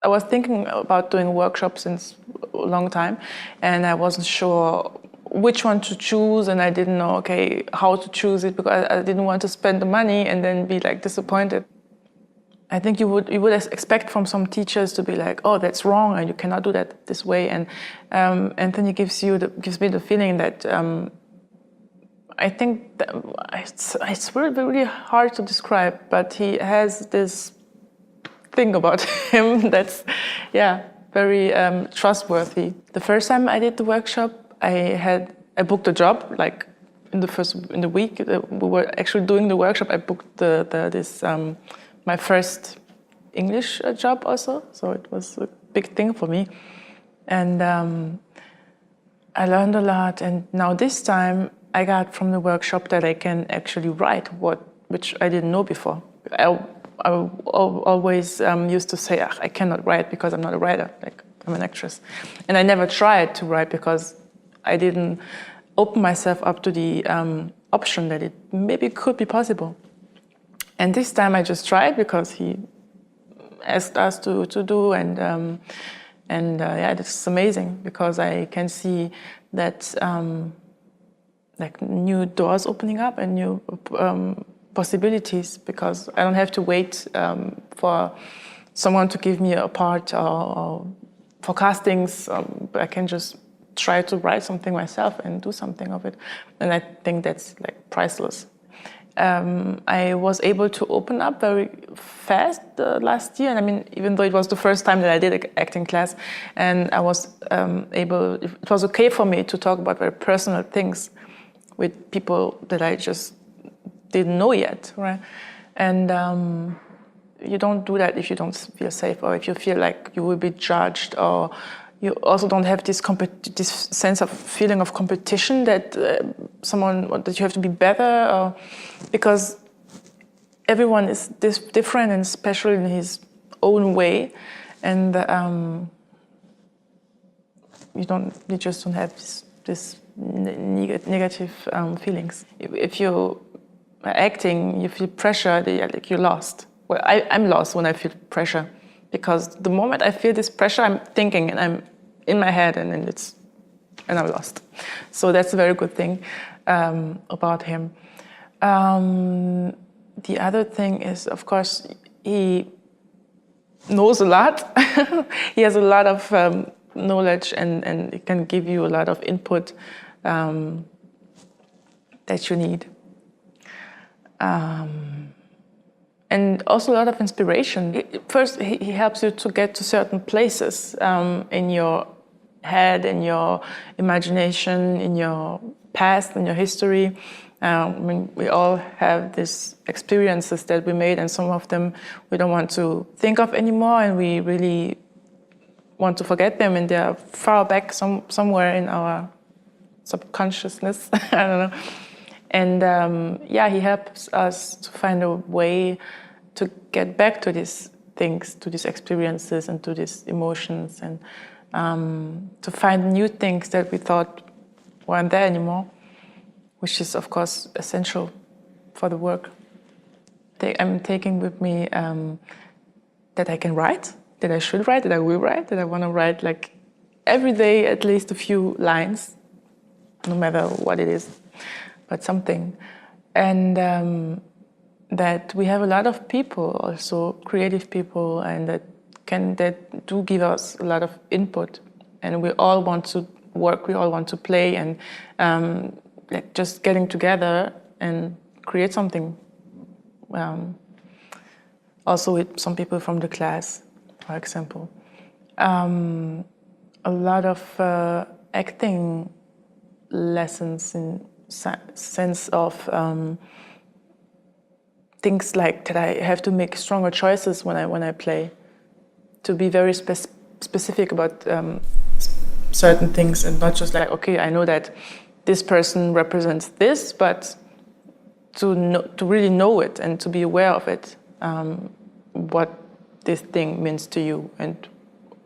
I was thinking about doing workshops since a long time, and I wasn't sure which one to choose, and I didn't know, okay, how to choose it, because I didn't want to spend the money and then be like disappointed. I think you would expect from some teachers to be like, oh, that's wrong, and you cannot do that this way. And Anthony gives me the feeling that I think that it's really hard to describe, but he has this thing about him that's, yeah, very trustworthy. The first time I did the workshop, I booked a job, like in the week we were actually doing the workshop. I booked my first English job also, so it was a big thing for me. And I learned a lot, and now this time I got from the workshop that I can actually write, which I didn't know before. I always used to say, I cannot write because I'm not a writer, like I'm an actress. And I never tried to write because I didn't open myself up to the option that it maybe could be possible. And this time I just tried because he asked us to do, and yeah, it's amazing because I can see that like new doors opening up and new possibilities, because I don't have to wait for someone to give me a part or for castings. I can just try to write something myself and do something of it, and I think that's like priceless. I was able to open up very fast last year, and I mean, even though it was the first time that I did an acting class, and I was it was okay for me to talk about very personal things with people that I just didn't know yet, right? And you don't do that if you don't feel safe, or if you feel like you will be judged, or you also don't have this sense of feeling of competition that that you have to be better, or, because everyone is different and special in his own way, and you just don't have this negative feelings. If you are acting, you feel pressure, like you're lost. Well, I'm lost when I feel pressure, because the moment I feel this pressure, I'm thinking and I'm in my head, and I'm lost. So that's a very good thing about him. The other thing is, of course, he knows a lot. He has a lot of knowledge, and it can give you a lot of input that you need. And also a lot of inspiration. First, he helps you to get to certain places in your head, in your imagination, in your past, in your history. I mean, we all have these experiences that we made, and some of them we don't want to think of anymore, and we really want to forget them, and they're far back somewhere in our subconsciousness. I don't know. And yeah, he helps us to find a way to get back to these things, to these experiences, and to these emotions, and to find new things that we thought weren't there anymore, which is, of course, essential for the work. I'm taking with me that I can write, that I should write, that I will write, that I want to write like every day at least a few lines, no matter what it is, but something. And that we have a lot of people, also creative people, and that do give us a lot of input. And we all want to work, we all want to play, and like just getting together and create something. Also with some people from the class, for example. A lot of acting lessons in sense of things like that I have to make stronger choices when I play, to be very specific about certain things, and not just like, okay, I know that this person represents this, but to really know it and to be aware of it, what this thing means to you and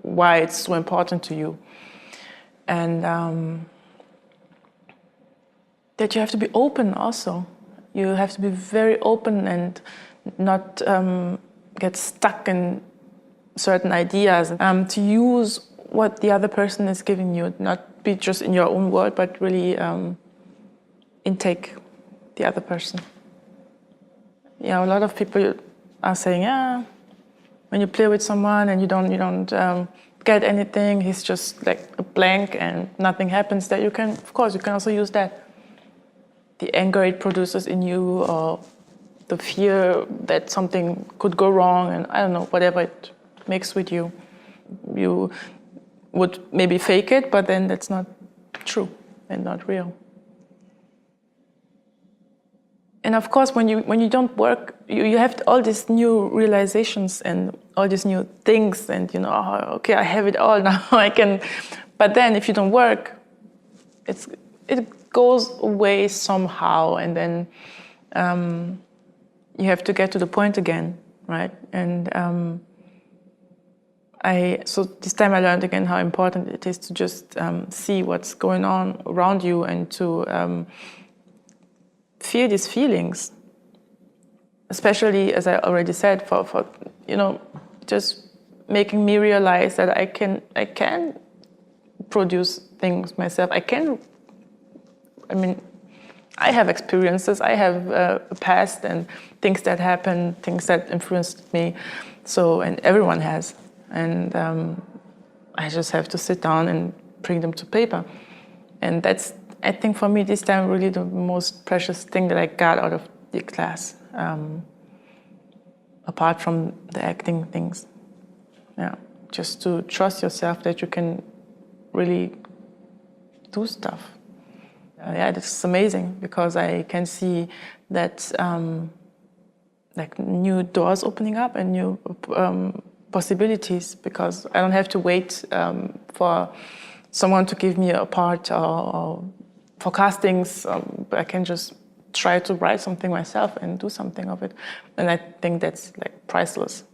why it's so important to you. And that you have to be open also. You have to be very open and not get stuck in certain ideas, to use what the other person is giving you, not be just in your own world, but really intake the other person. Yeah, a lot of people are saying, yeah, when you play with someone and you don't get anything, he's just like a blank and nothing happens. That you can, of course, you can also use that. The anger it produces in you, or the fear that something could go wrong, and I don't know, whatever it makes with you. You would maybe fake it, but then that's not true and not real. And of course, when you don't work, you have all these new realizations and all these new things, and you know, oh, okay, I have it all now. I can. But then, if you don't work, it goes away somehow, and then you have to get to the point again, right? And so this time I learned again how important it is to just see what's going on around you and to feel these feelings, especially, as I already said, for you know, just making me realize that I can produce things myself. I mean, I have experiences, I have a past and things that happen, things that influenced me. So, and everyone has, and I just have to sit down and bring them to paper, and that's, I think, for me this time really the most precious thing that I got out of the class, apart from the acting things. Yeah, just to trust yourself that you can really do stuff. Yeah, it's amazing because I can see that like new doors opening up and new possibilities, because I don't have to wait for someone to give me a part or for castings. I can just try to write something myself and do something of it, and I think that's like priceless.